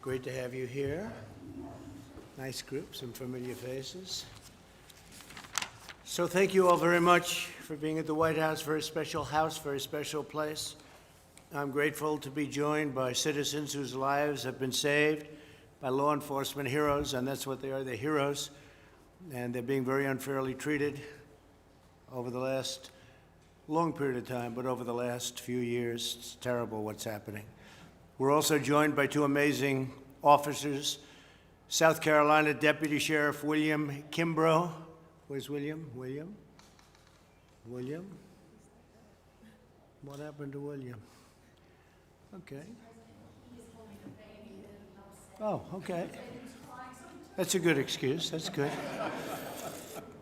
Great to have you here. Nice group, some familiar faces. So thank you all very much for being at the White House, very special house, very special place. I'm grateful to be joined by citizens whose lives have been saved by law enforcement heroes, and that's what they are, they're heroes, and they're being very unfairly treated over the last long period of time, but over the last few years, it's terrible what's happening. We're also joined by two amazing officers, South Carolina Deputy Sheriff William Kimbrough. Where's William? William? What happened to William? Okay. Oh, okay. That's a good excuse. That's good.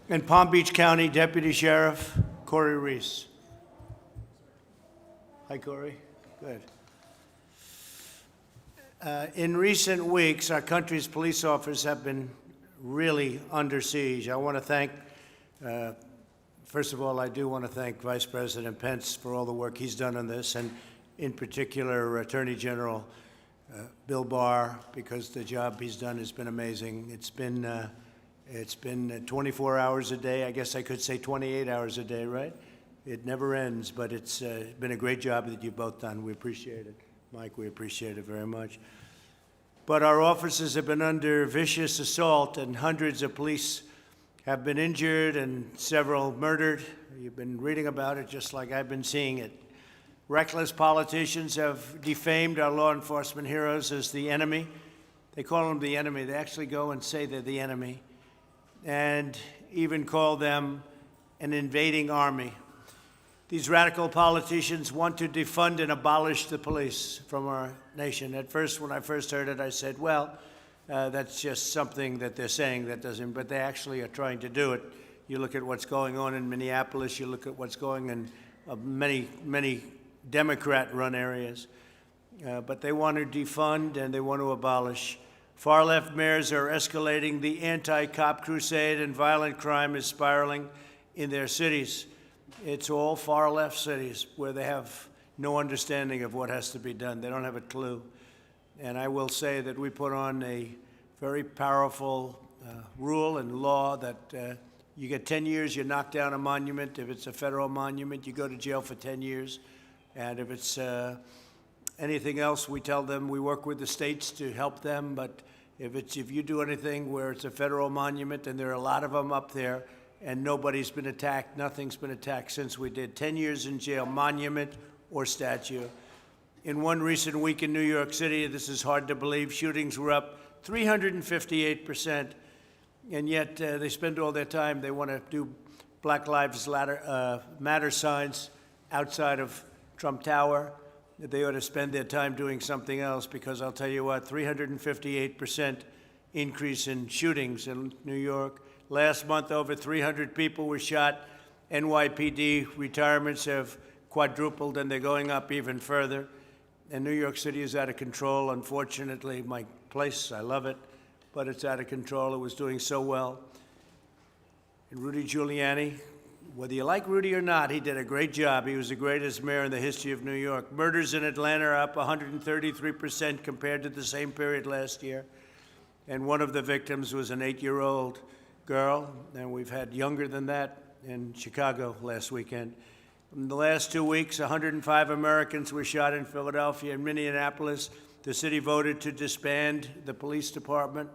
And Palm Beach County Deputy Sheriff Corey Reese. Hi, Corey. Good. In recent weeks, our country's police officers have been really under siege. I want to thank, first of all, I do want to thank Vice President Pence for all the work he's done on this, and in particular, Attorney General Bill Barr, because the job he's done has been amazing. It's been 24 hours a day. I guess I could say 28 hours a day, right? It never ends, but it's been a great job that you've both done. We appreciate it. Mike, we appreciate it very much. But our officers have been under vicious assault, and hundreds of police have been injured and several murdered. You've been reading about it just like I've been seeing it. Reckless politicians have defamed our law enforcement heroes as the enemy. They call them the enemy. They actually go and say they're the enemy, and even call them an invading army. These radical politicians want to defund and abolish the police from our nation. At first, when I first heard it, I said, well, that's just something that they're saying that doesn't, but they actually are trying to do it. You look at what's going on in Minneapolis, you look at what's going on in many Democrat-run areas. But they want to defund and they want to abolish. Far-left mayors are escalating the anti-cop crusade, and violent crime is spiraling in their cities. It's all far-left cities where they have no understanding of what has to be done. They don't have a clue. And I will say that we put on a very powerful rule and law that you get 10 years, you knock down a monument. If it's a federal monument, you go to jail for 10 years. And if it's anything else, we tell them we work with the states to help them. But if you do anything where it's a federal monument, and there are a lot of them up there, and nobody's been attacked, nothing's been attacked since we did, 10 years in jail, monument or statue. In one recent week in New York City, this is hard to believe, shootings were up 358%, and yet they spend all their time, they want to do Black Lives Matter signs outside of Trump Tower. They ought to spend their time doing something else, because I'll tell you what, 358% increase in shootings in New York. Last month, over 300 people were shot. NYPD retirements have quadrupled, and they're going up even further. And New York City is out of control. Unfortunately, my place, I love it, but it's out of control. It was doing so well. And Rudy Giuliani, whether you like Rudy or not, he did a great job. He was the greatest mayor in the history of New York. Murders in Atlanta are up 133% compared to the same period last year. And one of the victims was an 8-year-old girl, and we've had younger than that in Chicago last weekend. In the last 2 weeks, 105 Americans were shot in Philadelphia and Minneapolis. The city voted to disband the police department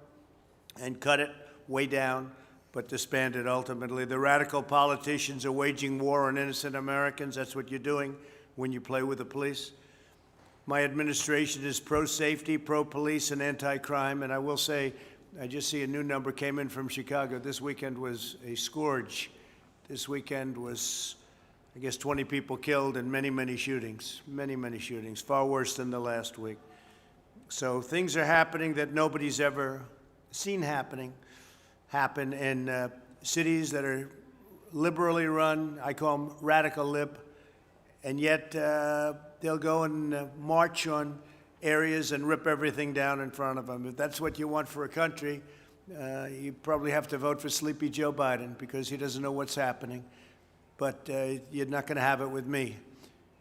and cut it way down, but disband it ultimately. The radical politicians are waging war on innocent Americans. That's what you're doing when you play with the police. My administration is pro-safety, pro-police, and anti-crime, and I will say, I just see a new number came in from Chicago. This weekend was a scourge. This weekend was, I guess, 20 people killed and many shootings, many shootings, far worse than the last week. So things are happening that nobody's ever seen happen in cities that are liberally run. I call them radical lib, and yet they'll go and march on areas and rip everything down in front of them. If that's what you want for a country, you probably have to vote for Sleepy Joe Biden, because he doesn't know what's happening. But you're not going to have it with me.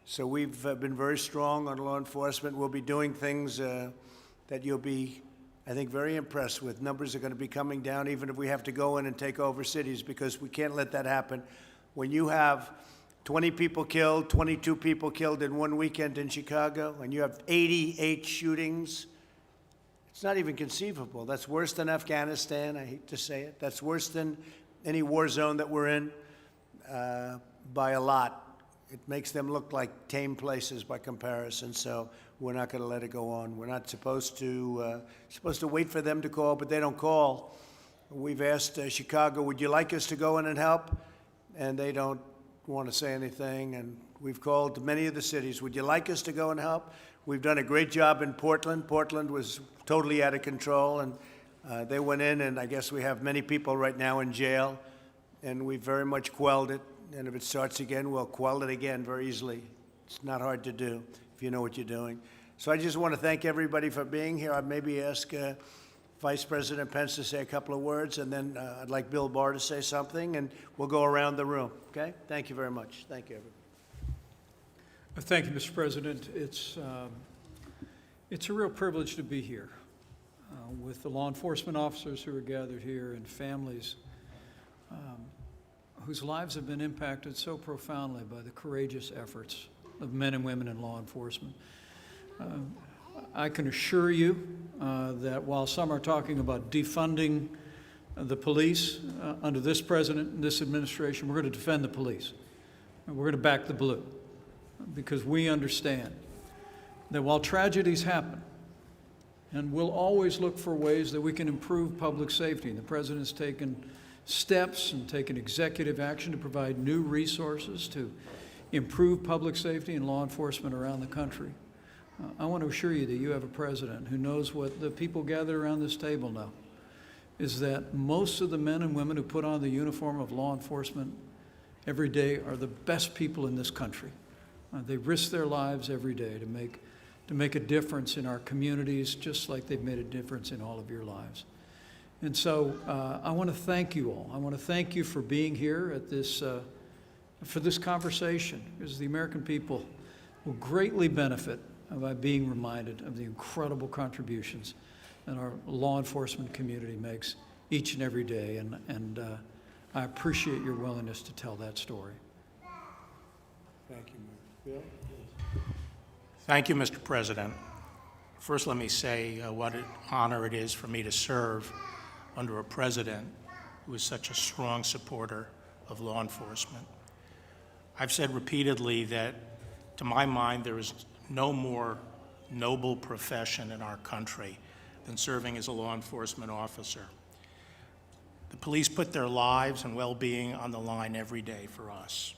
So we've been very strong on law enforcement. We'll be doing things that you'll be, I think, very impressed with. Numbers are going to be coming down, even if we have to go in and take over cities, because we can't let that happen. When you have 20 people killed, 22 people killed in one weekend in Chicago, and you have 88 shootings, it's not even conceivable. That's worse than Afghanistan, I hate to say it. That's worse than any war zone that we're in by a lot. It makes them look like tame places by comparison, so we're not going to let it go on. We're not supposed to wait for them to call, but they don't call. We've asked Chicago, would you like us to go in and help? And they don't want to say anything. And we've called many of the cities, would you like us to go and help? We've done a great job in Portland. Portland was totally out of control, and they went in, and I guess we have many people right now in jail, and we very much quelled it. And if it starts again, we'll quell it again very easily. It's not hard to do if you know what you're doing. So I just want to thank everybody for being here. I'd maybe ask Vice President Pence to say a couple of words, and then I'd like Bill Barr to say something, and we'll go around the room, okay? Thank you very much. Thank you, everybody. Thank you, Mr. President. It's a real privilege to be here with the law enforcement officers who are gathered here and families whose lives have been impacted so profoundly by the courageous efforts of men and women in law enforcement. I can assure you that while some are talking about defunding the police under this president and this administration, we're going to defend the police. And we're going to back the blue, because we understand that while tragedies happen, and we'll always look for ways that we can improve public safety, and the president's taken steps and taken executive action to provide new resources to improve public safety and law enforcement around the country. I want to assure you that you have a president who knows what the people gathered around this table know, is that most of the men and women who put on the uniform of law enforcement every day are the best people in this country. They risk their lives every day to make a difference in our communities, just like they've made a difference in all of your lives. And so I want to thank you all. I want to thank you for being here at this, for this conversation, because the American people will greatly benefit by being reminded of the incredible contributions that our law enforcement community makes each and every day. And I appreciate your willingness to tell that story. Thank you, Bill. Thank you, Mr. President. First, let me say what an honor it is for me to serve under a president who is such a strong supporter of law enforcement. I've said repeatedly that, to my mind, there is no more noble profession in our country than serving as a law enforcement officer. The police put their lives and well-being on the line every day for us,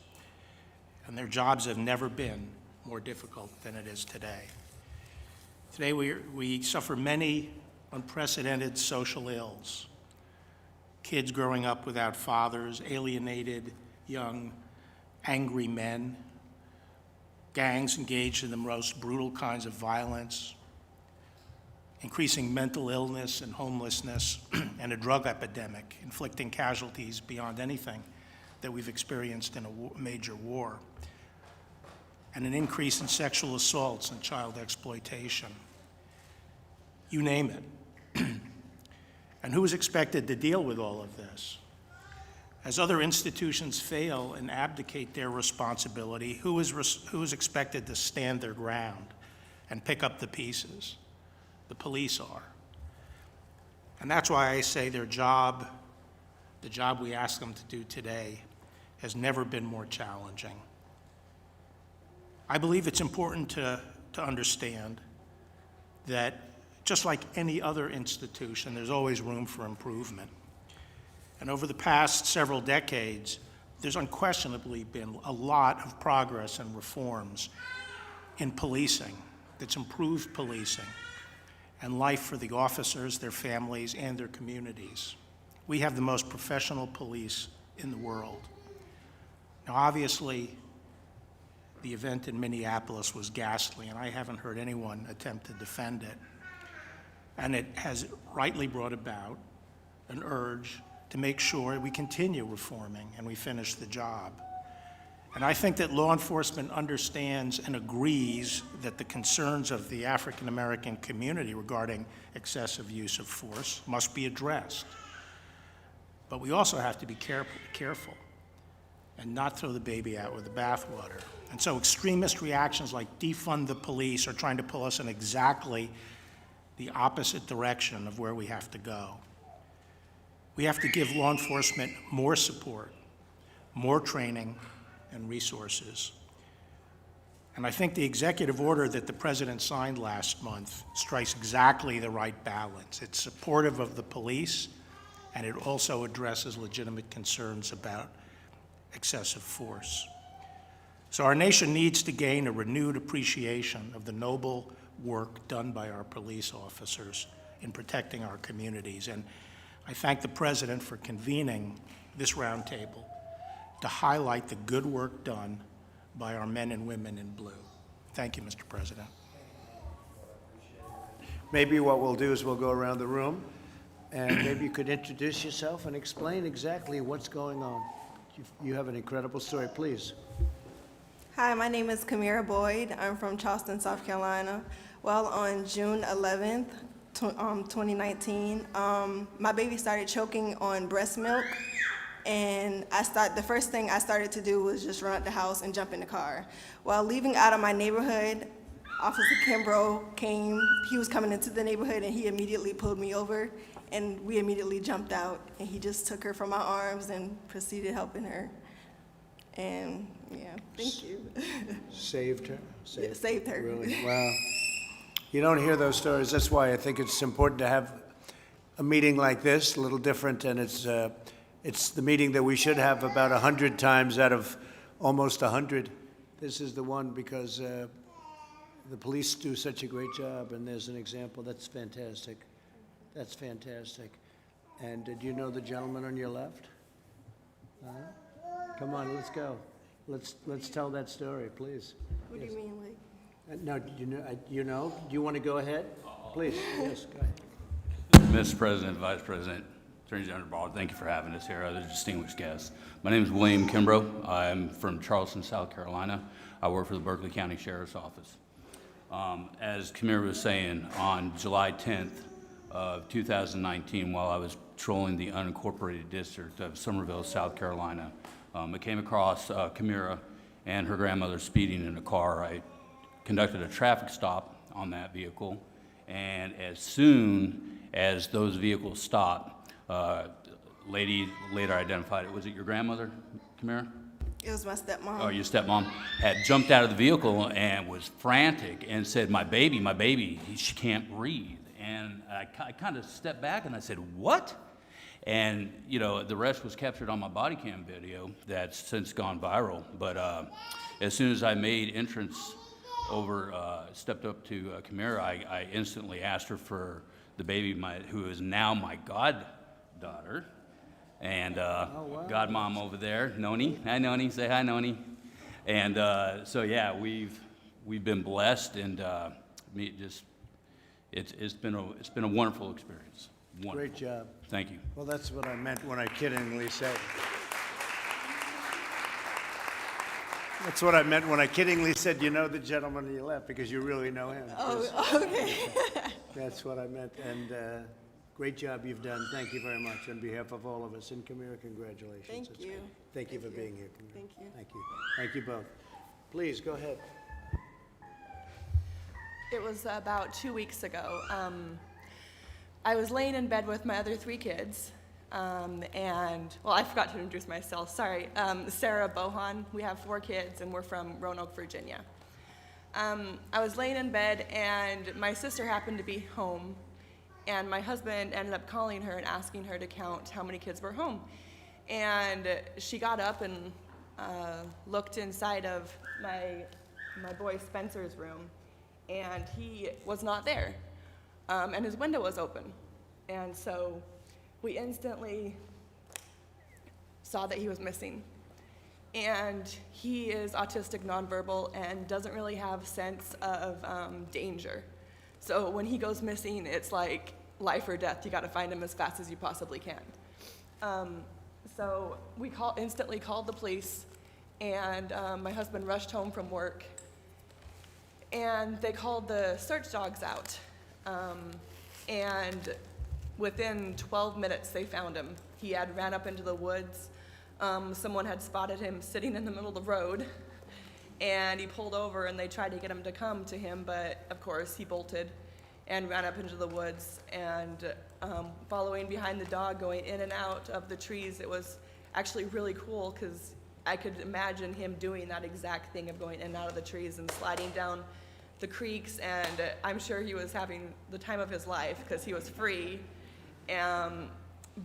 and their jobs have never been more difficult than it is today. Today we suffer many unprecedented social ills. Kids growing up without fathers, alienated young, angry men, gangs engaged in the most brutal kinds of violence, increasing mental illness and homelessness, and a drug epidemic inflicting casualties beyond anything that we've experienced in a major war, and an increase in sexual assaults and child exploitation. You name it. And who is expected to deal with all of this? As other institutions fail and abdicate their responsibility, who is expected to stand their ground and pick up the pieces? The police are. And that's why I say their job, the job we ask them to do today, has never been more challenging. I believe it's important to understand that just like any other institution, there's always room for improvement. And over the past several decades, there's unquestionably been a lot of progress and reforms in policing that's improved policing and life for the officers, their families, and their communities. We have the most professional police in the world. Now, obviously, the event in Minneapolis was ghastly, and I haven't heard anyone attempt to defend it. And it has rightly brought about an urge to make sure we continue reforming and we finish the job. And I think that law enforcement understands and agrees that the concerns of the African American community regarding excessive use of force must be addressed. But we also have to be careful and not throw the baby out with the bathwater. And so extremist reactions like defund the police are trying to pull us in exactly the opposite direction of where we have to go. We have to give law enforcement more support, more training, and resources. And I think the executive order that the president signed last month strikes exactly the right balance. It's supportive of the police, and it also addresses legitimate concerns about excessive force. So our nation needs to gain a renewed appreciation of the noble work done by our police officers in protecting our communities. And I thank the president for convening this roundtable to highlight the good work done by our men and women in blue. Thank you, Mr. President. Maybe what we'll do is we'll go around the room, and maybe you could introduce yourself and explain exactly what's going on. You have an incredible story, please. Hi, my name is Camira Boyd. I'm from Charleston, South Carolina. Well, on June 11th, 2019, my baby started choking on breast milk, and the first thing I started to do was just run out the house and jump in the car. While leaving out of my neighborhood, Officer Kimbrough came. He was coming into the neighborhood, and he immediately pulled me over, and we immediately jumped out, and he just took her from my arms and proceeded helping her. And yeah, thank you. Saved her? Yeah, saved her. Really? Wow. You don't hear those stories. That's why I think it's important to have a meeting like this, a little different, and it's the meeting that we should have about 100 times out of almost 100. This is the one because the police do such a great job, and there's an example. That's fantastic. That's fantastic. And did you know the gentleman on your left? Come on, let's go. Let's tell that story, please. What do you mean, like? No, you know? Do you want to go ahead? Please, yes, go ahead. Mr. President, Vice President, Attorney General Barr, thank you for having us here, other distinguished guests. My name is William Kimbrough. I'm from Charleston, South Carolina. I work for the Berkeley County Sheriff's Office. As Camira was saying, on July 10th of 2019, while I was patrolling the unincorporated district of Summerville, South Carolina, I came across Camira and her grandmother speeding in a car. I conducted a traffic stop on that vehicle, and as soon as those vehicles stopped, lady later identified it. Was it your grandmother, Camira? It was my stepmom. Oh, your stepmom had jumped out of the vehicle and was frantic and said, my baby, she can't breathe. And I kind of stepped back and I said, what? And, you know, the rest was captured on my body cam video that's since gone viral. But as soon as I made entrance over, stepped up to Camira, I instantly asked her for the baby, who is now my goddaughter. And godmom over there, Noni. Hi, Noni. Say hi, Noni. And so, yeah, we've been blessed, and it's been a wonderful experience. Wonderful. Great job. Thank you. Well, that's what I meant when I kiddingly said. That's what I meant when I kiddingly said, you know the gentleman on your left, because you really know him. Oh, okay. That's what I meant, and great job you've done. Thank you very much on behalf of all of us. And Camira, congratulations. Thank It's you. great. Thank you for being here, Camira. Thank you. Thank you. Thank you both. Please, go ahead. It was about 2 weeks ago. I was laying in bed with my other 3 kids, and, well, I forgot to introduce myself, sorry. Sarah Bohan, we have 4 kids, and we're from Roanoke, Virginia. I was laying in bed, and my sister happened to be home, and my husband ended up calling her and asking her to count how many kids were home. And she got up and looked inside of my boy Spencer's room, and he was not there. And his window was open. And so we instantly saw that he was missing. And he is autistic nonverbal and doesn't really have sense of danger. So when he goes missing, it's like life or death. You gotta find him as fast as you possibly can. So we instantly called the police, and my husband rushed home from work, and they called the search dogs out. And within 12 minutes, they found him. He had ran up into the woods. Someone had spotted him sitting in the middle of the road, and he pulled over, and they tried to get him to come to him, but of course he bolted and ran up into the woods. And following behind the dog, going in and out of the trees, it was actually really cool because I could imagine him doing that exact thing of going in and out of the trees and sliding down the creeks, and I'm sure he was having the time of his life because he was free.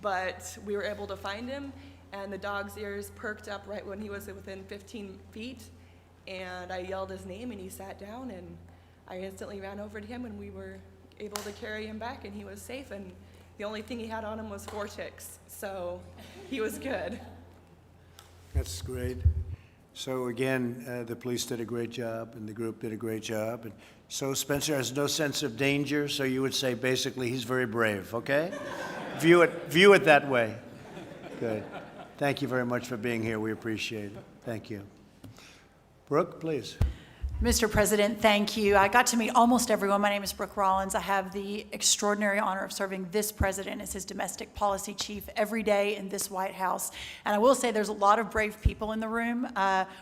But we were able to find him, and the dog's ears perked up right when he was within 15 feet, and I yelled his name, and he sat down, and I instantly ran over to him, and we were able to carry him back, and he was safe, and the only thing he had on him was 4 ticks, so he was good. That's great. So again, the police did a great job, and the group did a great job. And so Spencer has no sense of danger, so you would say basically he's very brave, okay? View it that way. Good. Thank you very much for being here. We appreciate it. Thank you. Brooke, please. Mr. President, thank you. I got to meet almost everyone. My name is Brooke Rollins. I have the extraordinary honor of serving this president as his domestic policy chief every day in this White House. And I will say there's a lot of brave people in the room,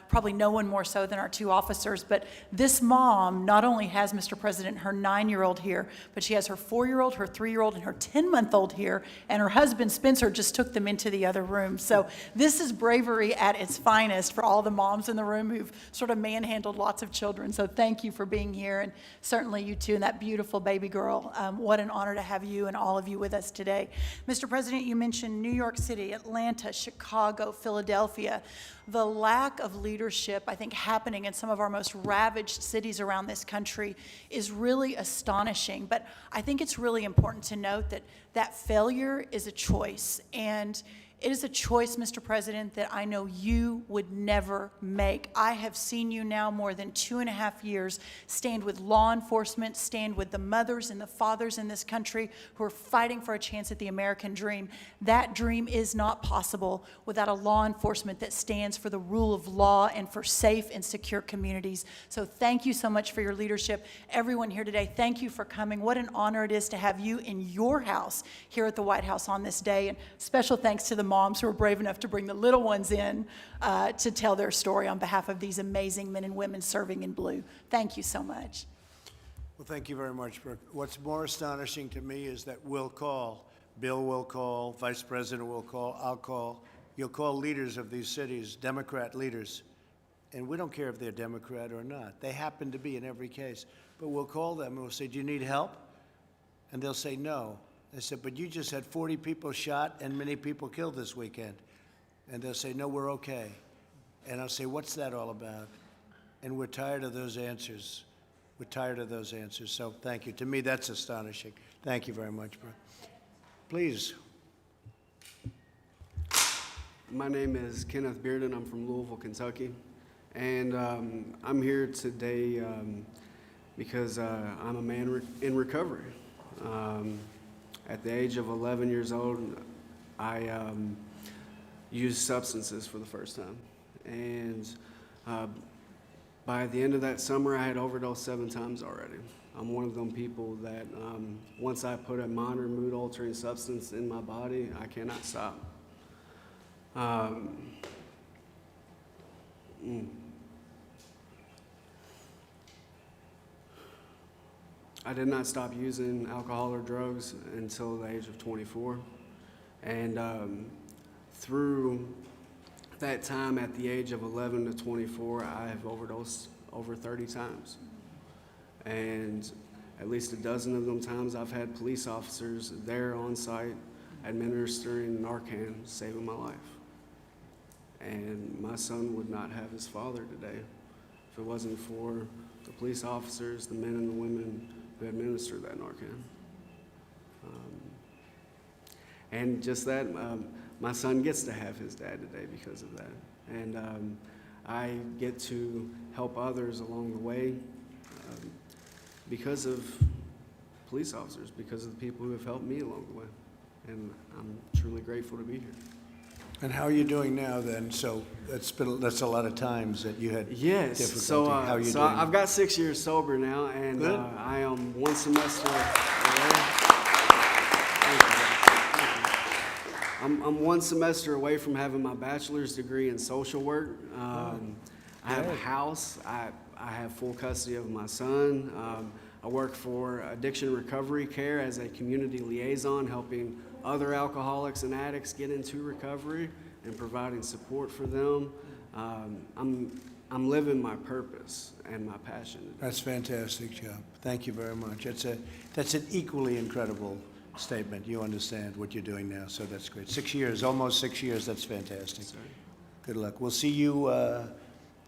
probably no one more so than our 2 officers. But this mom not only has, Mr. President, her 9-year-old here, but she has her 4-year-old, her 3-year-old, and her 10-month-old here. And her husband, Spencer, just took them into the other room. So this is bravery at its finest for all the moms in the room who've sort of manhandled lots of children. So thank you for being here, and certainly you too, and that beautiful baby girl. What an honor to have you and all of you with us today. Mr. President, you mentioned New York City, Atlanta, Chicago, Philadelphia. The lack of leadership, I think, happening in some of our most ravaged cities around this country is really astonishing. But I think it's really important to note that that failure is a choice, and it is a choice, Mr. President, that I know you would never make. I have seen you now more than 2.5 years stand with law enforcement, stand with the mothers and the fathers in this country who are fighting for a chance at the American dream. That dream is not possible without a law enforcement that stands for the rule of law and for safe and secure communities. So thank you so much for your leadership. Everyone here today, thank you for coming. What an honor it is to have you in your house here at the White House on this day. And special thanks to the moms who are brave enough to bring the little ones in to tell their story on behalf of these amazing men and women serving in blue. Thank you so much. Well, thank you very much, Brooke. What's more astonishing to me is that we'll call, Bill will call, Vice President will call, I'll call. You'll call leaders of these cities, Democrat leaders, and we don't care if they're Democrat or not. They happen to be in every case. But we'll call them and we'll say, do you need help? And they'll say no. I said, but you just had 40 people shot and many people killed this weekend. And they'll say, no, we're okay. And I'll say, what's that all about? And we're tired of those answers. We're tired of those answers. So thank you. To me, that's astonishing. Thank you very much, bro. Please. My name is Kenneth Bearden. I'm from Louisville, Kentucky. And I'm here today because I'm a man in recovery. At the age of 11 years old, I used substances for the first time. And by the end of that summer, I had overdosed 7 times already. I'm one of them people that once I put a minor mood-altering substance in my body, I cannot stop. I did not stop using alcohol or drugs until the age of 24. And through that time, at the age of 11 to 24, I have overdosed over 30 times. And at least a dozen of them times, I've had police officers there on site administering Narcan, saving my life. And my son would not have his father today if it wasn't for the police officers, the men and the women who administered that Narcan. And just that, my son gets to have his dad today because of that. And I get to help others along the way because of police officers, because of the people who have helped me along the way. And I'm truly grateful to be here. And how are you doing now then? So that's a lot of times that you had Yes. difficulty. So, How are you so doing? I've got 6 years sober now, and Good. I am one semester. I'm one semester away from having my bachelor's degree in social work. I have a house. I have full custody of my son. I work for Addiction Recovery Care as a community liaison, helping other alcoholics and addicts get into recovery and providing support for them. I'm living my purpose and my passion. That's a fantastic job. Thank you very much. That's an equally incredible statement. You understand what you're doing now, so that's great. 6 years, almost 6 years, that's fantastic. Sorry. Good luck. We'll see you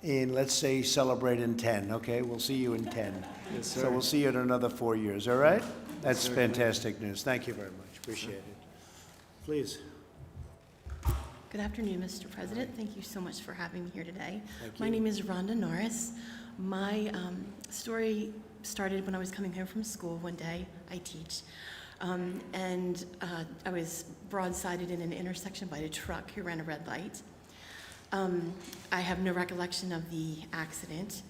in, let's say, celebrate in 10, okay? We'll see you in 10. Yes, sir. So we'll see you in another 4 years, all right? That's sir. fantastic news. Thank you very much. Appreciate it. Please. Good afternoon, Mr. President. Thank you so much for having me here today. Thank My you. name is Rhonda Norris. My story started when I was coming home from school one day. I teach. And I was broadsided in an intersection by a truck who ran a red light. I have no recollection of the accident.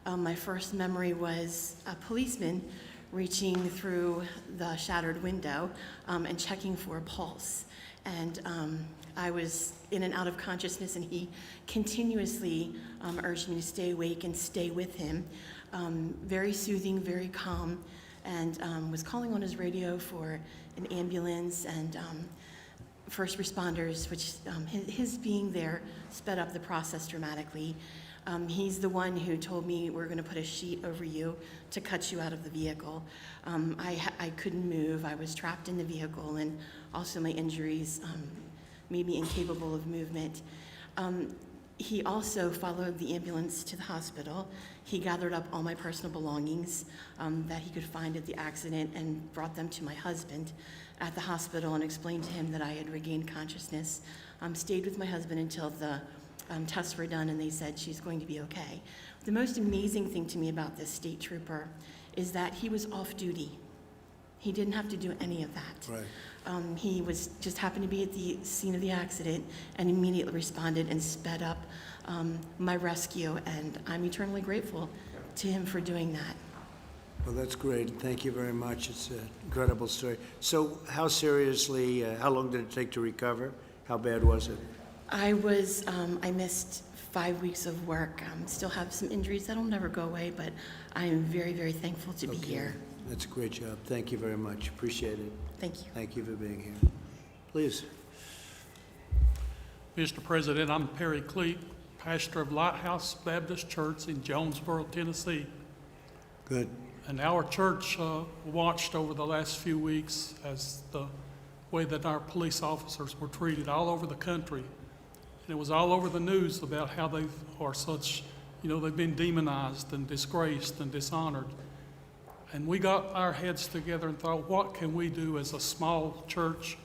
My first memory was a policeman reaching through the shattered window and checking for a pulse. And I was in and out of consciousness, and he continuously urged me to stay awake and stay with him. Very soothing, very calm, and was calling on his radio for an ambulance and first responders, which his being there sped up the process dramatically. He's the one who told me, we're going to put a sheet over you to cut you out of the vehicle. I couldn't move. I was trapped in the vehicle, and also my injuries made me incapable of movement. He also followed the ambulance to the hospital. He gathered up all my personal belongings that he could find at the accident and brought them to my husband at the hospital and explained to him that I had regained consciousness. Stayed with my husband until the tests were done, and they said she's going to be okay. The most amazing thing to me about this state trooper is that he was off duty. He didn't have to do any of that. Right. He was just happened to be at the scene of the accident and immediately responded and sped up my rescue, and I'm eternally grateful to him for doing that. Well, that's great. Thank you very much. It's an incredible story. So how seriously, how long did it take to recover? How bad was it? I missed 5 weeks of work. Still have some injuries that'll never go away, but I am very, very thankful to be here. That's a great job. Thank you very much. Appreciate it. Thank you. Thank you for being here. Please. Mr. President, I'm Perry Cleet, pastor of Lighthouse Baptist Church in Jonesboro, Tennessee. Good. And our church watched over the last few weeks as the way that our police officers were treated all over the country. And it was all over the news about how they are such, they've been demonized and disgraced and dishonored. And we got our heads together and thought, what can we do as a small church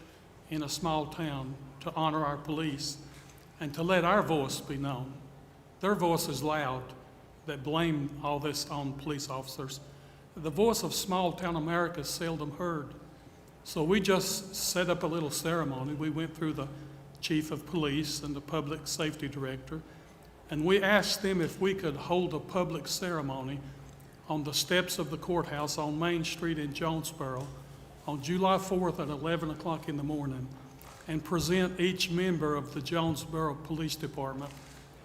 in a small town to honor our police and to let our voice be known? Their voice is loud, that blame all this on police officers. The voice of small town America is seldom heard. So we just set up a little ceremony. We went through the chief of police and the public safety director, and we asked them if we could hold a public ceremony on the steps of the courthouse on Main Street in Jonesboro on July 4th at 11 o'clock in the morning and present each member of the Jonesboro Police Department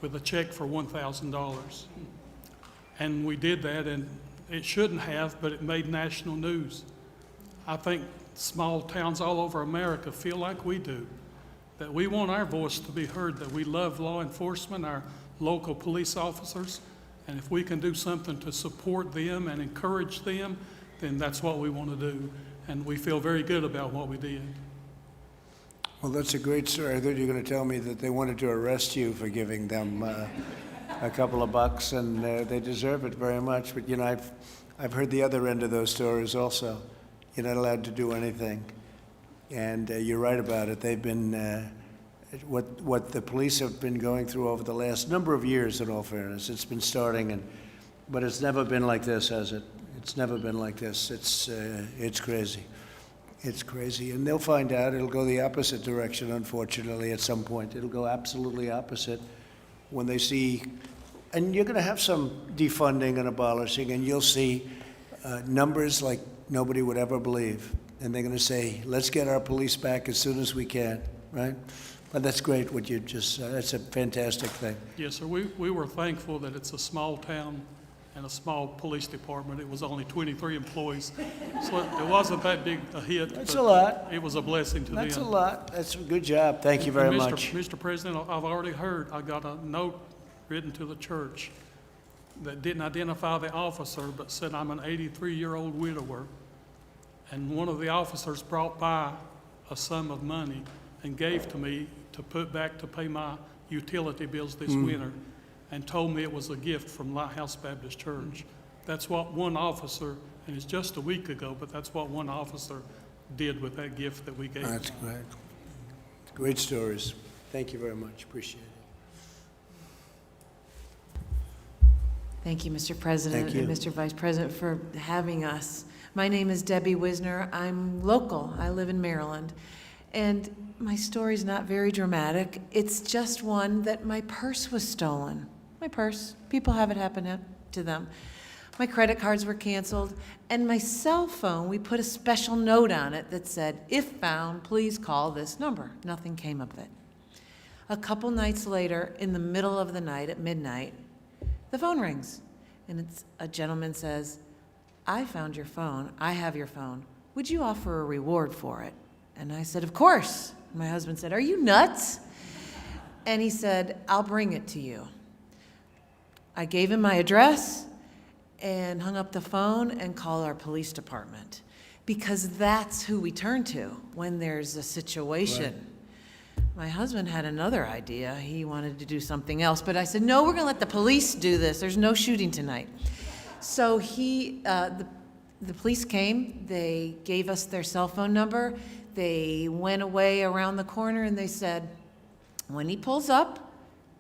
with a check for $1,000. And we did that, and it shouldn't have, but it made national news. I think small towns all over America feel like we do, that we want our voice to be heard, that we love law enforcement, our local police officers, and if we can do something to support them and encourage them, then that's what we want to do. And we feel very good about what we did. Well, that's a great story. I thought you were going to tell me that they wanted to arrest you for giving them a couple of bucks, and they deserve it very much. But, I've heard the other end of those stories also. You're not allowed to do anything. And you're right about it. They've been, what the police have been going through over the last number of years, in all fairness. It's been starting, but it's never been like this, has it? It's never been like this. It's crazy. It's crazy, and they'll find out. It'll go the opposite direction, unfortunately, at some point. It'll go absolutely opposite when they see, and you're going to have some defunding and abolishing, and you'll see numbers like nobody would ever believe. And they're going to say, let's get our police back as soon as we can, right? But that's great what you just said. That's a fantastic thing. Yes, sir. We were thankful that it's a small town and a small police department. It was only 23 employees, so it wasn't that big a hit. That's but a lot. It was a blessing to them. That's a lot. That's a good job. Thank you very And much. Mr. President, I've already heard, I got a note written to the church that didn't identify the officer, but said I'm an 83-year-old widower. And one of the officers brought by a sum of money and gave to me to put back to pay my utility bills this winter, and told me it was a gift from Lighthouse Baptist Church. That's what one officer, and it's just a week ago, but that's what one officer did with that gift that we gave him. That's great. Great stories. Thank you very much. Appreciate it. Thank you, Mr. President. Thank you. And Mr. Vice President, for having us. My name is Debbie Wisner. I'm local. I live in Maryland. And my story's not very dramatic. It's just one that my purse was stolen. My purse. People have it happen to them. My credit cards were canceled. And my cell phone, we put a special note on it that said, if found, please call this number. Nothing came of it. A couple nights later, in the middle of the night, at midnight, the phone rings. And it's a gentleman says, I found your phone. I have your phone. Would you offer a reward for it? And I said, of course. My husband said, are you nuts? And he said, I'll bring it to you. I gave him my address and hung up the phone and called our police department, because that's who we turn to when there's a situation. Right. My husband had another idea. He wanted to do something else, but I said, no, we're going to let the police do this. There's no shooting tonight. So the police came. They gave us their cell phone number. They went away around the corner, and they said, when he pulls up,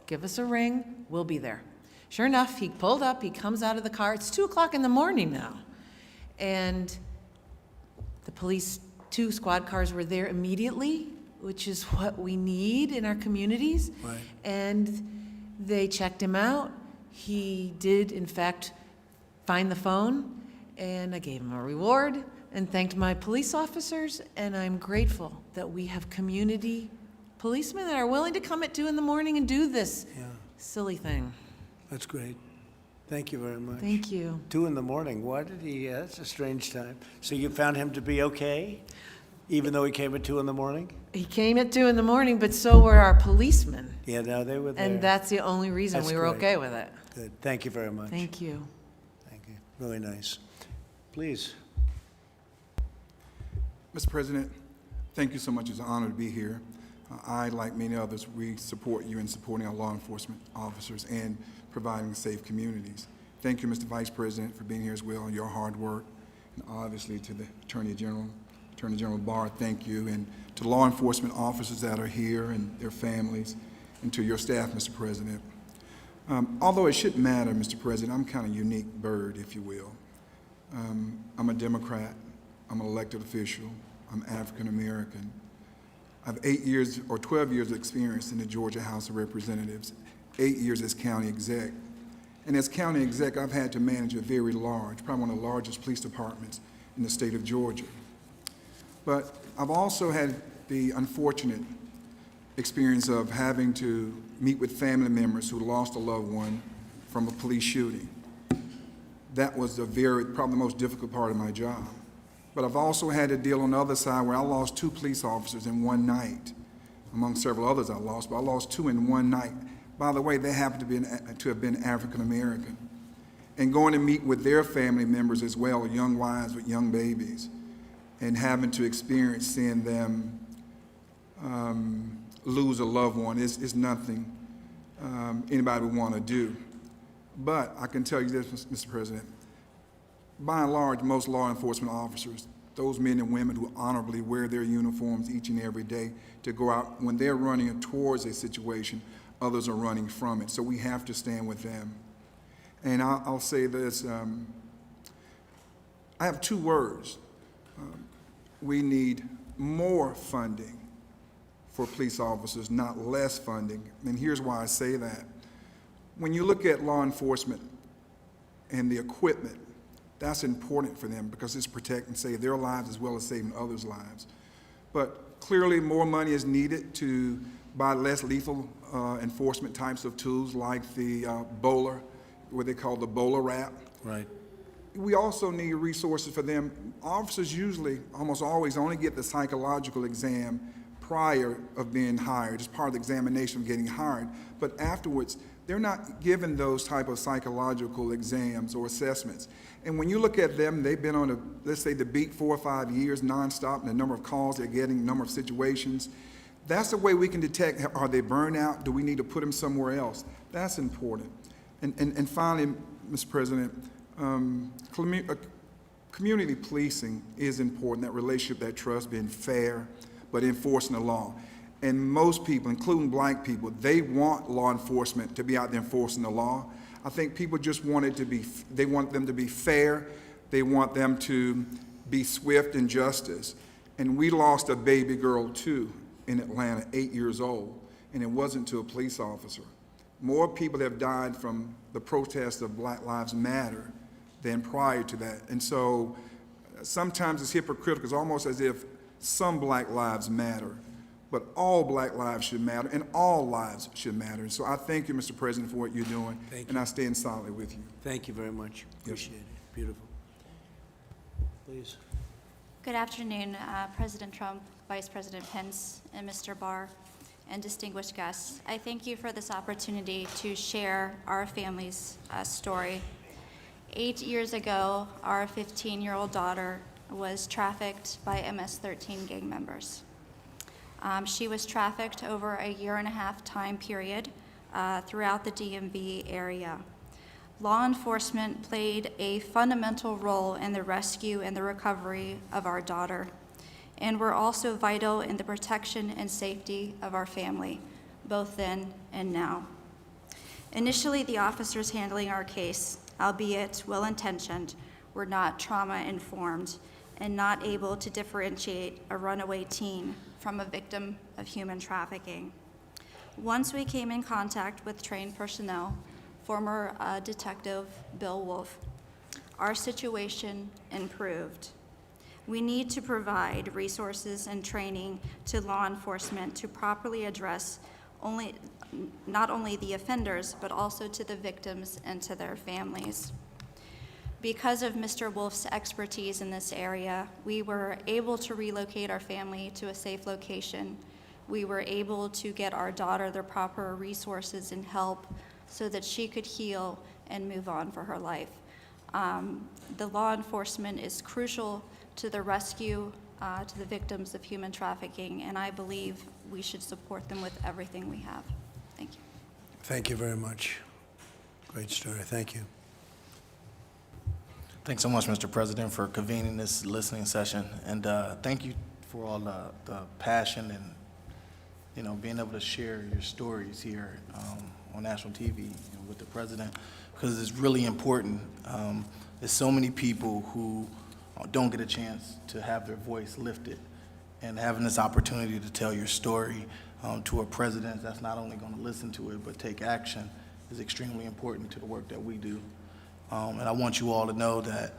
give us a ring. We'll be there. Sure enough, he pulled up. He comes out of the car. It's 2 o'clock in the morning now. And the police, 2 squad cars were there immediately, which is what we need in our communities. Right. And they checked him out. He did, in fact, find the phone, and I gave him a reward and thanked my police officers, and I'm grateful that we have community policemen that are willing to come at 2 in the morning and do this silly thing. That's great. Thank you very much. Thank you. 2 in the morning. Why did he? That's a strange time. So you found him to be okay, even though he came at 2 in the morning? He came at 2 in the morning, but so were our policemen. Yeah, no, they were there. And that's the only reason That's we were great. okay with it. Good. Thank you very much. Thank you. Thank you. Really nice. Please. Mr. President, thank you so much. It's an honor to be here. I, like many others, we support you in supporting our law enforcement officers and providing safe communities. Thank you, Mr. Vice President, for being here as well, your hard work. And obviously to the Attorney General Barr, thank you. And to law enforcement officers that are here and their families, and to your staff, Mr. President. Although it shouldn't matter, Mr. President, I'm kind of a unique bird, if you will. I'm a Democrat. I'm an elected official. I'm African American. I have 8 years or 12 years of experience in the Georgia House of Representatives, 8 years as county exec. And as county exec, I've had to manage a very large, probably one of the largest police departments in the state of Georgia. But I've also had the unfortunate experience of having to meet with family members who lost a loved one from a police shooting. That was probably the most difficult part of my job. But I've also had to deal on the other side where I lost 2 police officers in one night, among several others I lost, but I lost 2 in one night. By the way, they happened to have been African American. And going to meet with their family members as well, young wives with young babies, and having to experience seeing them lose a loved one is nothing anybody would want to do. But I can tell you this, Mr. President, by and large, most law enforcement officers, those men and women who honorably wear their uniforms each and every day to go out, when they're running towards a situation, others are running from it. So we have to stand with them. And I'll say this, I have 2 words. we need more funding for police officers, not less funding. And here's why I say that. When you look at law enforcement and the equipment, that's important for them because it's protect and save their lives as well as saving others' lives. But clearly more money is needed to buy less lethal enforcement types of tools like the bowler, what they call the bowler wrap. Right. We also need resources for them. Officers usually, almost always, only get the psychological exam prior of being hired. It's part of the examination of getting hired. But afterwards, they're not given those type of psychological exams or assessments. And when you look at them, they've been on, let's say, the beat 4 or 5 years nonstop, and the number of calls they're getting, the number of situations. That's the way we can detect, are they burned out? Do we need to put them somewhere else? That's important. And finally, Mr. President, community policing is important, that relationship, that trust, being fair, but enforcing the law. And most people, including black people, they want law enforcement to be out there enforcing the law. I think people just want it to be, they want them to be fair, they want them to be swift in justice. And we lost a baby girl too in Atlanta, 8 years old, and it wasn't to a police officer. More people have died from the protest of Black Lives Matter than prior to that. And so sometimes it's hypocritical. It's almost as if some black lives matter, but all black lives should matter, and all lives should matter. And so I thank you, Mr. President, for what you're doing, and I stand solidly with you. Thank you very much. Appreciate it. Beautiful. Please. Good afternoon, President Trump, Vice President Pence, and Mr. Barr, and distinguished guests. I thank you for this opportunity to share our family's story. 8 years ago, our 15-year-old daughter was trafficked by MS-13 gang members. She was trafficked over a 1.5-year time period throughout the DMV area. Law enforcement played a fundamental role in the rescue and the recovery of our daughter, and were also vital in the protection and safety of our family, both then and now. Initially, the officers handling our case, albeit well-intentioned, were not trauma-informed and not able to differentiate a runaway teen from a victim of human trafficking. Once we came in contact with trained personnel, former Detective Bill Wolf, our situation improved. We need to provide resources and training to law enforcement to properly address not only the offenders, but also to the victims and to their families. Because of Mr. Wolf's expertise in this area, we were able to relocate our family to a safe location. We were able to get our daughter the proper resources and help so that she could heal and move on for her life. The law enforcement is crucial to the rescue, to the victims of human trafficking, and I believe we should support them with everything we have. Thank you. Thank you very much. Great story. Thank you. Thanks so much, Mr. President, for convening this listening session, and thank you for all the passion and being able to share your stories here on national TV with the president, because it's really important. There's so many people who don't get a chance to have their voice lifted, and having this opportunity to tell your story to a president that's not only going to listen to it but take action is extremely important to the work that we do. And I want you all to know that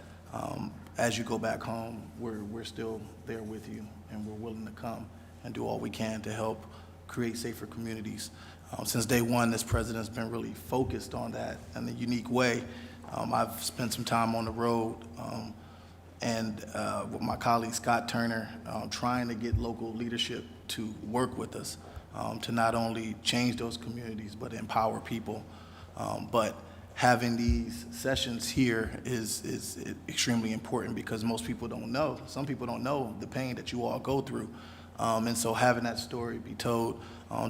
as you go back home, we're still there with you, and we're willing to come and do all we can to help create safer communities. Since day one, this president's been really focused on that in a unique way. I've spent some time on the road and with my colleague Scott Turner, trying to get local leadership to work with us to not only change those communities but empower people. But having these sessions here is extremely important, because most people don't know. Some people don't know the pain that you all go through. And so having that story be told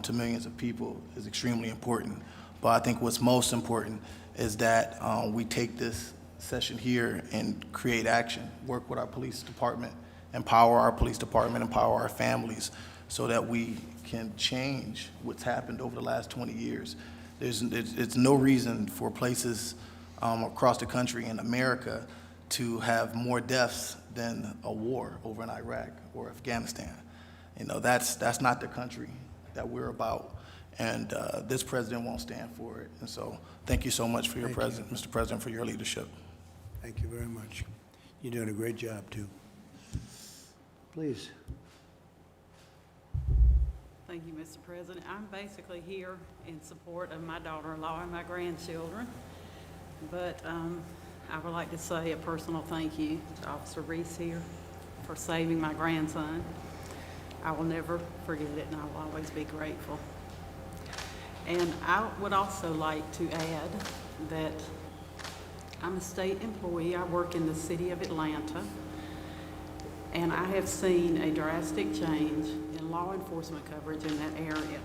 to millions of people is extremely important. But I think what's most important is that we take this session here and create action, work with our police department, empower our police department, empower our families, so that we can change what's happened over the last 20 years. It's no reason for places across the country in America to have more deaths than a war over in Iraq or Afghanistan. You know, that's not the country that we're about, and this president won't stand for it. And so thank you so much for your Mr. President, for your leadership. Thank you very much. You're doing a great job, too. Please. Thank you, Mr. President. I'm basically here in support of my daughter-in-law and my grandchildren, but I would like to say a personal thank you to Officer Reese here for saving my grandson. I will never forget it, and I will always be grateful. And I would also like to add that I'm a state employee. I work in the city of Atlanta, and I have seen a drastic change in law enforcement coverage in that area.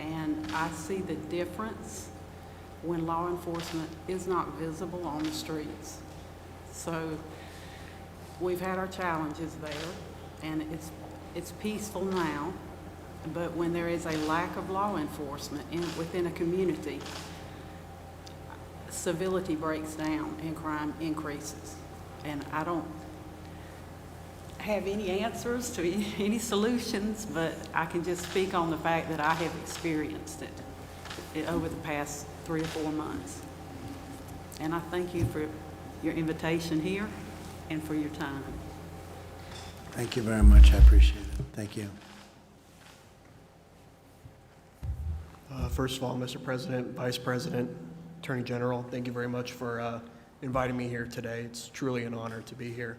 And I see the difference when law enforcement is not visible on the streets. So we've had our challenges there, and it's peaceful now, but when there is a lack of law enforcement within a community, civility breaks down and crime increases. And I don't have any answers to any solutions, but I can just speak on the fact that I have experienced it over the past 3 or 4 months. And I thank you for your invitation here and for your time. Thank you very much. I appreciate it. Thank you. First of all, Mr. President, Vice President, Attorney General, thank you very much for inviting me here today. It's truly an honor to be here.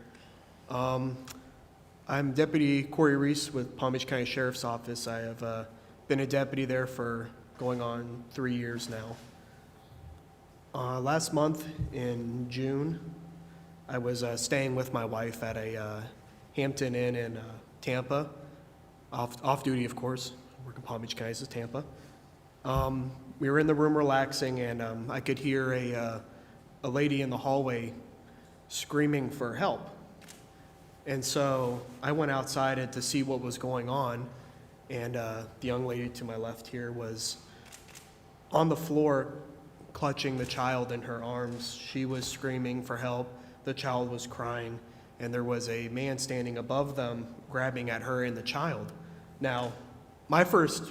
I'm Deputy Corey Reese with Palm Beach County Sheriff's Office. I have been a deputy there for going on 3 years now. Last month in June, I was staying with my wife at a Hampton Inn in Tampa, off duty, of course. I work in Palm Beach County, this is Tampa. We were in the room relaxing, and I could hear a lady in the hallway screaming for help. And so I went outside to see what was going on, and the young lady to my left here was on the floor clutching the child in her arms. She was screaming for help. The child was crying, and there was a man standing above them grabbing at her and the child. Now, my first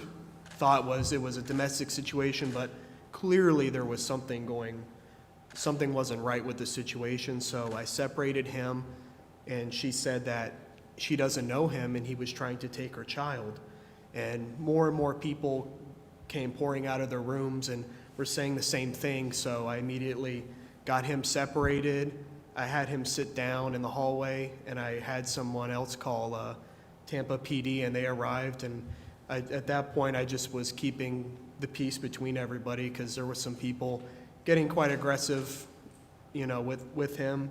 thought was it was a domestic situation, but clearly there was something wasn't right with the situation, so I separated him, and she said that she doesn't know him and he was trying to take her child. And more people came pouring out of their rooms and were saying the same thing, so I immediately got him separated. I had him sit down in the hallway, and I had someone else call Tampa PD, and they arrived, and at that point I just was keeping the peace between everybody because there were some people getting quite aggressive, you know, with him.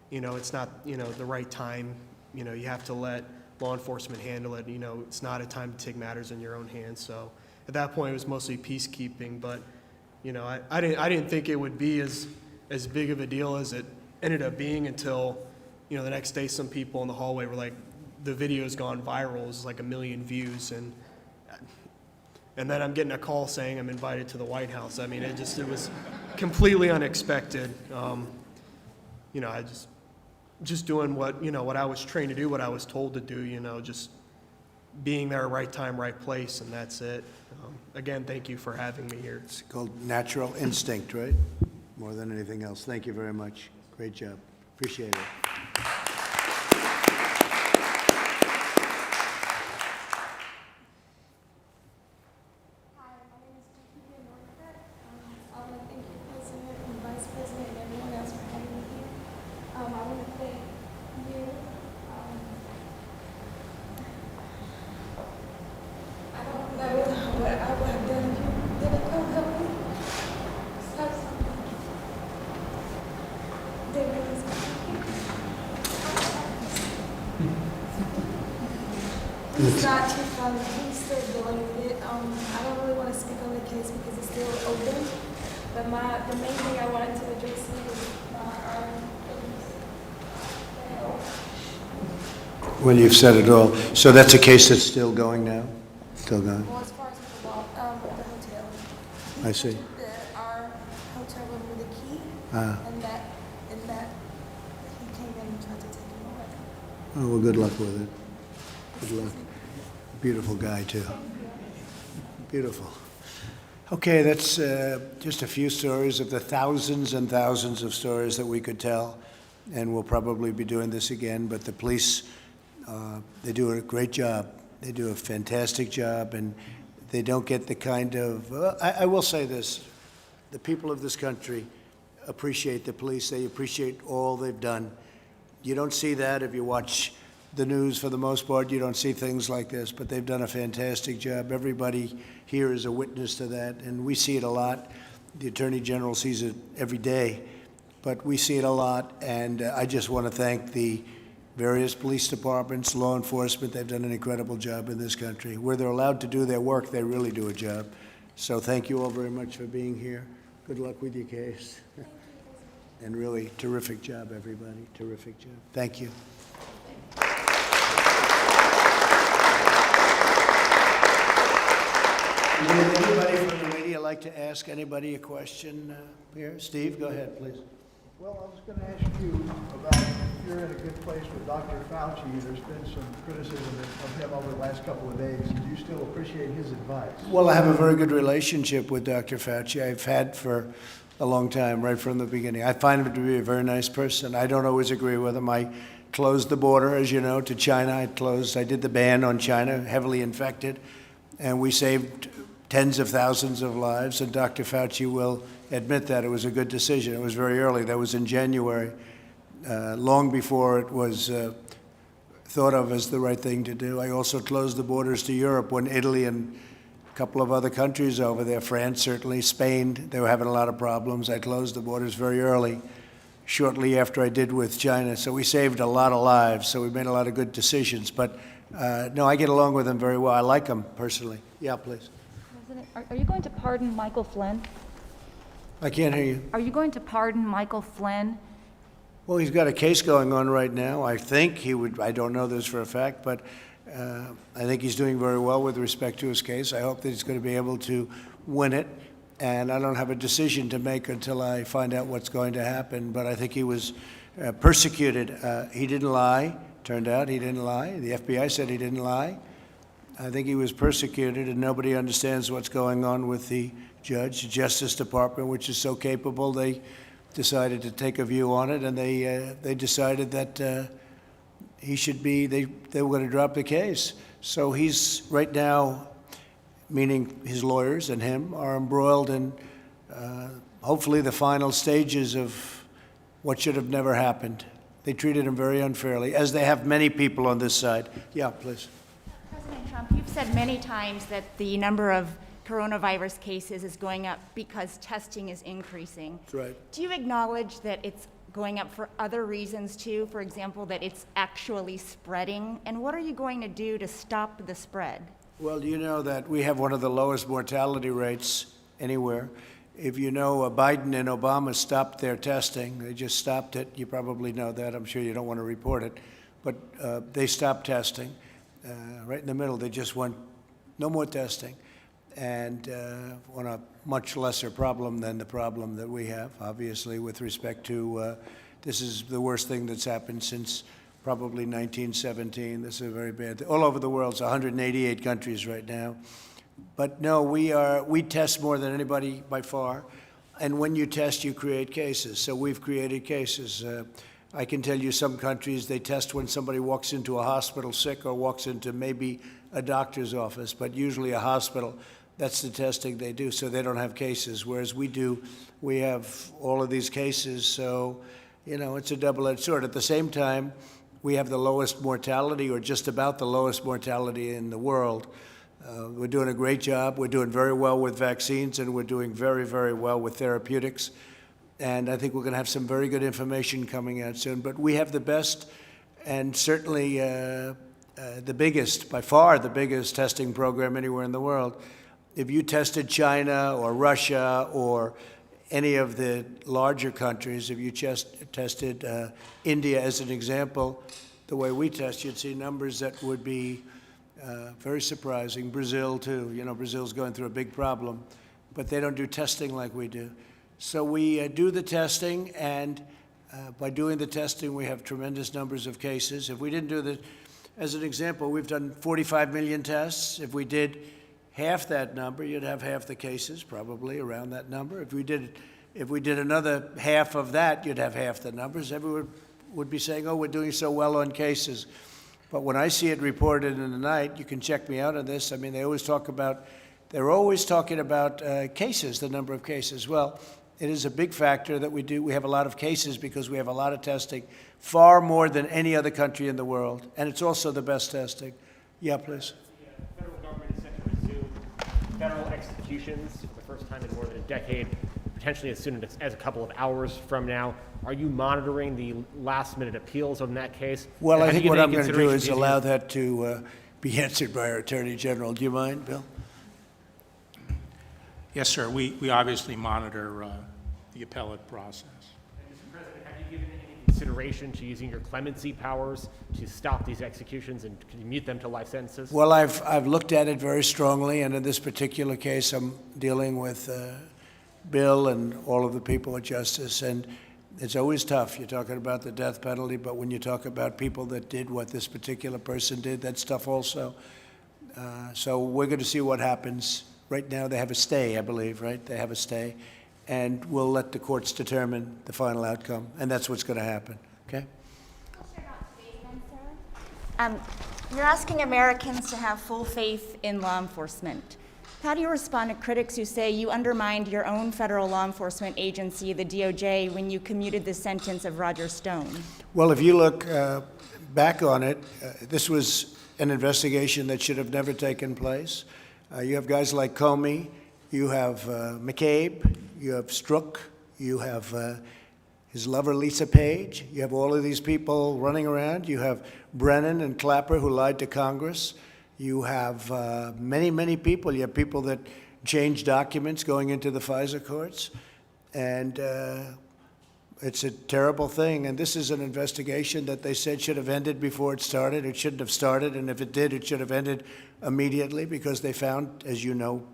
You know, it's not, you know, the right time. You know, you have to let law enforcement handle it. You know, it's not a time to take matters in your own hands. So at that point, it was mostly peacekeeping. But, you know, I didn't think it would be as big of a deal as it ended up being until, you know, the next day some people in the hallway were like, the video's gone viral. It was like 1 million views. And then I'm getting a call saying I'm invited to the White House. I mean, it was completely unexpected. You know, I just doing what I was trained to do, what I was told to do, you know, just being there, right time, right place, and that's it. Again, thank you for having me here. It's called natural instinct, right? More than anything else. Thank you very much. Great job. Appreciate it. It's not too far. He's still dealing with it. I don't really want to speak on the case because it's still open. But the main thing I wanted to address here is Well, you've said it all. So that's a case that's still going now? Still going? well, as far as the hotel. I see. Our hotel room with the key, and that he Oh, well, good luck with it. Good luck. Beautiful guy, too. Beautiful. Okay, that's just a few stories of the thousands and thousands of stories that we could tell, and we'll probably be doing this again, but the police, they do a great job. They do a fantastic job, and they don't get the kind of, I will say this, the people of this country appreciate the police. They appreciate all they've done. You don't see that if you watch the news for the most part. You don't see things like this, but they've done a fantastic job. Everybody here is a witness to that, and we see it a lot. The Attorney General sees it every day, but we see it a lot, and I just want to thank the various police departments, law enforcement. They've done an incredible job in this country. Where they're allowed to do their work, they really do a job. So thank you all very much for being here. Good luck with your case. And really, terrific job, everybody. Terrific job. Thank you. Would anybody from the media like to ask anybody a question here? Steve, go ahead, please. Well, I was going to ask you about if you're in a good place with Dr. Fauci. There's been some criticism of him over the last couple of days. Do you still appreciate his advice? Well, I have a very good relationship with Dr. Fauci. I've had for a long time, right from the beginning. I find him to be a very nice person. I don't always agree with him. I closed the border, as you know, to China. I did the ban on China, heavily infected, and we saved tens of thousands of lives, and Dr. Fauci will admit that it was a good decision. It was very early. That was in January, long before it was thought of as the right thing to do. I also closed the borders to Europe when Italy and a couple of other countries over there, France certainly, Spain, they were having a lot of problems. I closed the borders very early, shortly after I did with China. So we saved a lot of lives, so we made a lot of good decisions. But no, I get along with him very well. I like him personally. Yeah, please. Are you going to pardon Michael Flynn? I can't hear you. Are you going to pardon Michael Flynn? Well, he's got a case going on right now. I think he would, I don't know this for a fact, but I think he's doing very well with respect to his case. I hope that he's going to be able to win it. And I don't have a decision to make until I find out what's going to happen. But I think he was persecuted. He didn't lie. Turned out he didn't lie. The FBI said he didn't lie. I think he was persecuted, and nobody understands what's going on with the judge, the Justice Department, which is so capable. They decided to take a view on it, and they decided that he should be. They were going to drop the case. So he's right now, meaning his lawyers and him, are embroiled in hopefully the final stages of what should have never happened. They treated him very unfairly, as they have many people on this side. Yeah, please. President Trump, you've said many times that the number of coronavirus cases is going up because testing is increasing. That's right. Do you acknowledge that it's going up for other reasons too? For example, that it's actually spreading? And what are you going to do to stop the spread? Well, you know that we have one of the lowest mortality rates anywhere. If you know, Biden and Obama stopped their testing. They just stopped it. You probably know that. I'm sure you don't want to report it. But they stopped testing. Right in the middle, they just went, no more testing. And on a much lesser problem than the problem that we have, obviously, with respect to, this is the worst thing that's happened since probably 1917. This is a very bad thing. All over the world, it's 188 countries right now. But no, we test more than anybody by far. And when you test, you create cases. So we've created cases. I can tell you some countries, they test when somebody walks into a hospital sick or walks into maybe a doctor's office, but usually a hospital. That's the testing they do, so they don't have cases, whereas we do. We have all of these cases, so, you know, it's a double-edged sword. At the same time, we have the lowest mortality, or just about the lowest mortality in the world. We're doing a great job. We're doing very well with vaccines, and we're doing very, very well with therapeutics. And I think we're going to have some very good information coming out soon. But we have the best and certainly the biggest, by far the biggest testing program anywhere in the world. If you tested China or Russia or any of the larger countries, if you tested India as an example, the way we test, you'd see numbers that would be very surprising. Brazil, too. You know, Brazil's going through a big problem, but they don't do testing like we do. So we do the testing, and By doing the testing, we have tremendous numbers of cases. If we didn't do the, as an example, we've done 45 million tests. If we did half that number, you'd have half the cases, probably around that number. If we did another half of that, you'd have half the numbers. Everyone would be saying, oh, we're doing so well on cases. But when I see it reported in the night, you can check me out on this. I mean, they're always talking about cases, the number of cases. Well, it is a big factor that we do. We have a lot of cases because we have a lot of testing, far more than any other country in the world. And it's also the best testing. Yeah, please. The federal government is set to resume federal executions for the first time in more than a decade, potentially as soon as a couple of hours from now. Are you monitoring the last-minute appeals on that case? Well, I think what I'm going to do is allow that to be answered by our Attorney General. Do you mind, Bill? Yes, sir. We obviously monitor the appellate process. Mr. President, have you given any consideration to using your clemency powers to stop these executions and commute them to life sentences? Well, I've looked at it very strongly, and in this particular case, I'm dealing with Bill and all of the people at Justice, and it's always tough. You're talking about the death penalty, but when you talk about people that did what this particular person did, that's tough also. So we're going to see what happens. Right now, they have a stay, I believe, right? They have a stay, and we'll let the courts determine the final outcome, and that's what's going to happen, okay? You're asking Americans to have full faith in law enforcement. How do you respond to critics who say you undermined your own federal law enforcement agency, the DOJ, when you commuted the sentence of Roger Stone? Well, if you look back on it, this was an investigation that should have never taken place. You have guys like Comey, you have McCabe, you have Strzok, you have his lover Lisa Page, you have all of these people running around, you have Brennan and Clapper who lied to Congress, you have many, many people. You have people that change documents going into the FISA courts, and it's a terrible thing. And this is an investigation that they said should have ended before it started. It shouldn't have started, and if it did, it should have ended immediately because they found, as you know,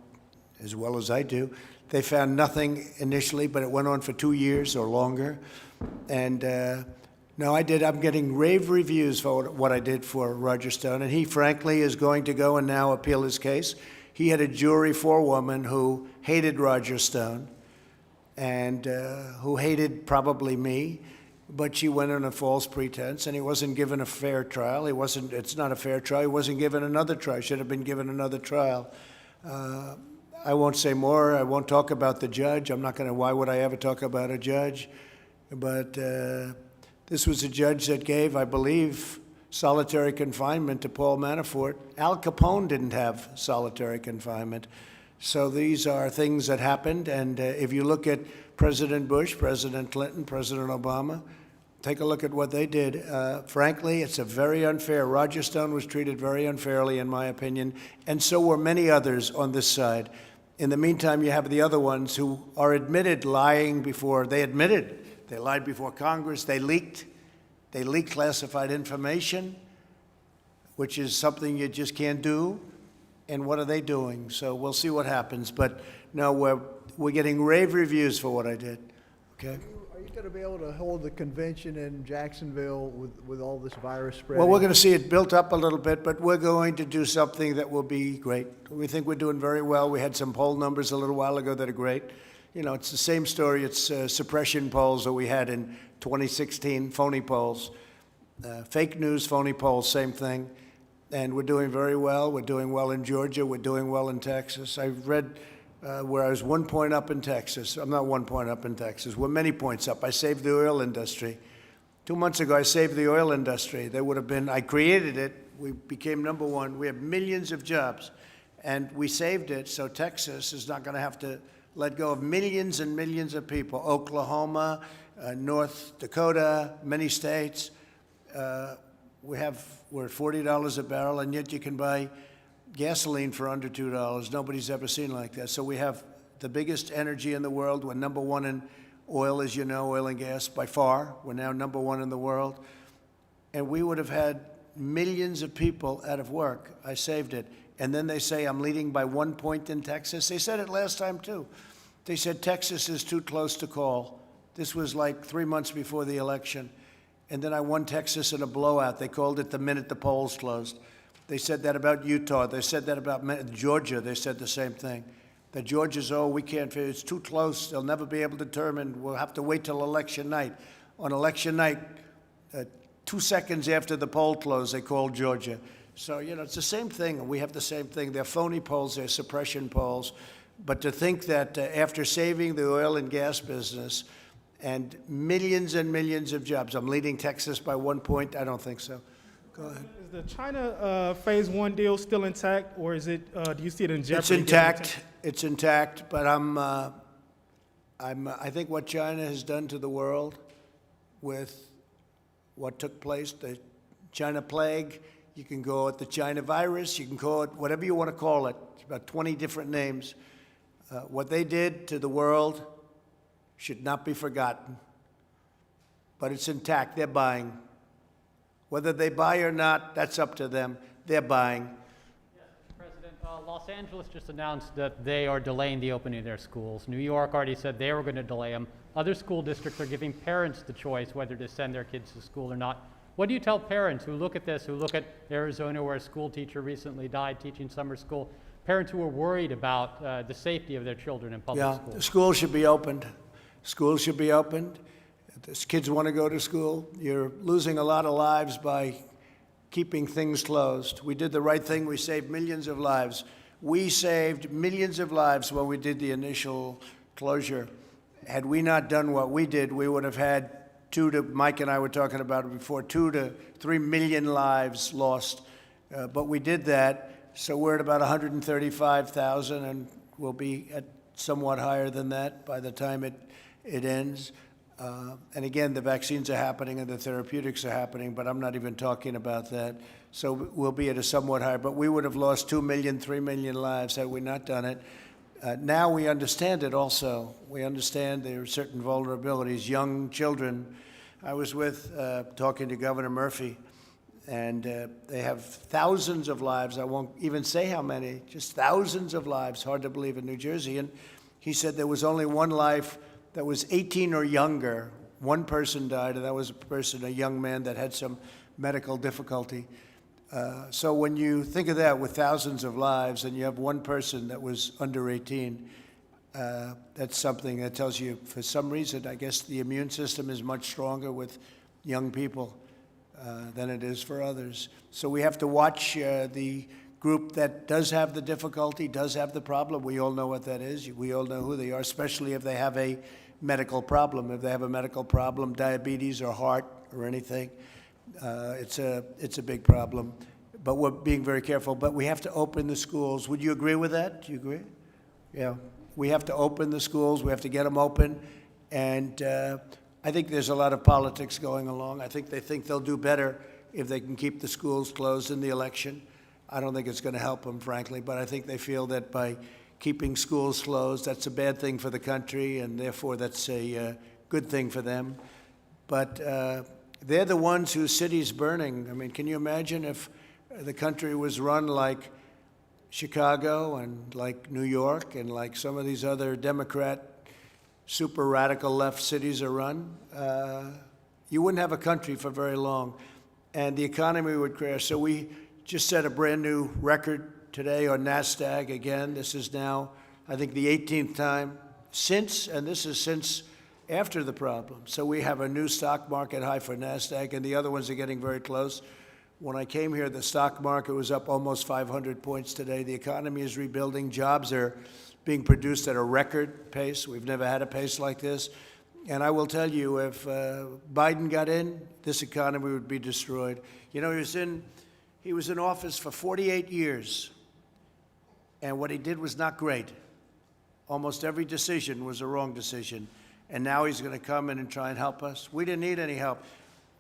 as well as I do, they found nothing initially, but it went on for 2 years or longer. And no, I'm getting rave reviews for what I did for Roger Stone, and he, frankly, is going to go and now appeal his case. He had a jury forewoman who hated Roger Stone and who hated probably me, but she went on a false pretense, and he wasn't given a fair trial. It's not a fair trial. He wasn't given another trial. Should have been given another trial. I won't say more. I won't talk about the judge. I'm not going to, why would I ever talk about a judge? But this was a judge that gave, I believe, solitary confinement to Paul Manafort. Al Capone didn't have solitary confinement. So these are things that happened. And if you look at President Bush, President Clinton, President Obama, take a look at what they did. Frankly, it's a very unfair. Roger Stone was treated very unfairly, in my opinion, and so were many others on this side. In the meantime, you have the other ones who are admitted lying before, they admitted they lied before Congress, they leaked classified information, which is something you just can't do. And what are they doing? So we'll see what happens. But no, we're getting rave reviews for what I did. Okay. Are you going to be able to hold the convention in Jacksonville with all this virus spreading? Well, we're going to see it built up a little bit, but we're going to do something that will be great. We think we're doing very well. We had some poll numbers a little while ago that are great. You know, it's the same story. It's suppression polls that we had in 2016, phony polls. Fake news, phony polls, same thing. And we're doing very well. We're doing well in Georgia. We're doing well in Texas. I've read where I was 1 point up in Texas. I'm not 1 point up in Texas. We're many points up. I saved the oil industry. 2 months ago, I saved the oil industry. I created it. We became number one. We have millions of jobs. And we saved it, so Texas is not going to have to let go of millions and millions of people. Oklahoma, North Dakota, many states. We're at $40 a barrel, and yet you can buy gasoline for under $2. Nobody's ever seen like that. So we have the biggest energy in the world. We're number one in oil, as you know, oil and gas by far. We're now number one in the world. And we would have had millions of people out of work. I saved it. And then they say I'm leading by 1 point in Texas. They said it last time, too. They said Texas is too close to call. This was like 3 months before the election. And then I won Texas in a blowout. They called it the minute the polls closed. They said that about Utah. They said that about Georgia. They said the same thing. That Georgia's, oh, we can't, it's too close. They'll never be able to determine. We'll have to wait till election night. On election night, 2 seconds after the poll closed, they called Georgia. So, you know, it's the same thing. We have the same thing. They're phony polls. They're suppression polls. But to think that after saving the oil and gas business and millions of jobs, I'm leading Texas by 1 point. I don't think so. Go ahead. Is the China Phase 1 deal still intact, or is it? Do you see it in jeopardy? It's intact. It's intact. But I think what China has done to the world with what took place, the China plague, you can call it the China virus, you can call it whatever you want to call it. It's about 20 different names. What they did to the world should not be forgotten. But it's intact. They're buying. Whether they buy or not, that's up to them. They're buying. Yes, President, Los Angeles just announced that they are delaying the opening of their schools. New York already said they were going to delay them. Other school districts are giving parents the choice whether to send their kids to school or not. What do you tell parents who look at this, who look at Arizona where a school teacher recently died teaching summer school, parents who are worried about the safety of their children in public schools? Yeah, schools should be opened. Schools should be opened. If kids want to go to school, you're losing a lot of lives by keeping things closed. We did the right thing. We saved millions of lives. We saved millions of lives when we did the initial closure. Had we not done what we did, we would have had Mike and I were talking about it before, 2 to 3 million lives lost. But we did that, so we're at about 135,000, and we'll be at somewhat higher than that by the time it ends. And again, the vaccines are happening and the therapeutics are happening, but I'm not even talking about that. So we'll be at a somewhat higher, but we would have lost 2 million, 3 million lives had we not done it. Now we understand it also. We understand there are certain vulnerabilities. Young children, I was talking to Governor Murphy, and they have thousands of lives. I won't even say how many, just thousands of lives, hard to believe, in New Jersey. And he said there was only one life that was 18 or younger. One person died, and that was a young man that had some medical difficulty. So when you think of that with thousands of lives and you have one person that was under 18, that's something that tells you, for some reason, I guess the immune system is much stronger with young people than it is for others. So we have to watch the group that does have the difficulty, does have the problem. We all know what that is. We all know who they are, especially if they have a medical problem. If they have a medical problem, diabetes or heart or anything, it's a big problem. But we're being very careful. But we have to open the schools. Would you agree with that? Do you agree? Yeah. We have to open the schools. We have to get them open. And I think there's a lot of politics going along. I think they think they'll do better if they can keep the schools closed in the election. I don't think it's going to help them, frankly. But I think they feel that by keeping schools closed, that's a bad thing for the country, and therefore that's a good thing for them. But they're the ones whose city's burning. I mean, can you imagine if the country was run like Chicago and like New York and like some of these other Democrat super radical left cities are run? You wouldn't have a country for very long, and the economy would crash. So we just set a brand new record today on NASDAQ again. This is now, I think, the 18th time since, and this is since after the problem. So we have a new stock market high for NASDAQ, and the other ones are getting very close. When I came here, the stock market was up almost 500 points today. The economy is rebuilding. Jobs are being produced at a record pace. We've never had a pace like this. And I will tell you, if Biden got in, this economy would be destroyed. You know, he was in office for 48 years, and what he did was not great. Almost every decision was a wrong decision. And now he's going to come in and try and help us. We didn't need any help.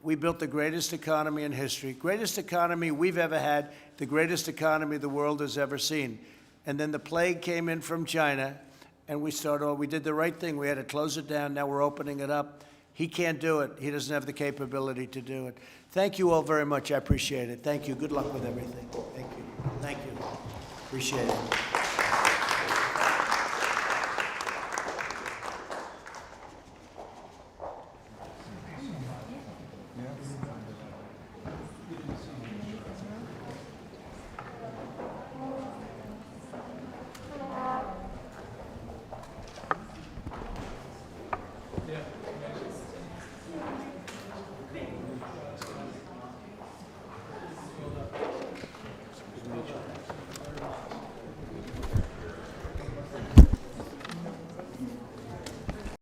We built the greatest economy in history, greatest economy we've ever had, the greatest economy the world has ever seen. And then the plague came in from China, and we did the right thing. We had to close it down. Now we're opening it up. He can't do it. He doesn't have the capability to do it. Thank you all very much. I appreciate it. Thank you. Good luck with everything. Thank you. Thank you. Appreciate it.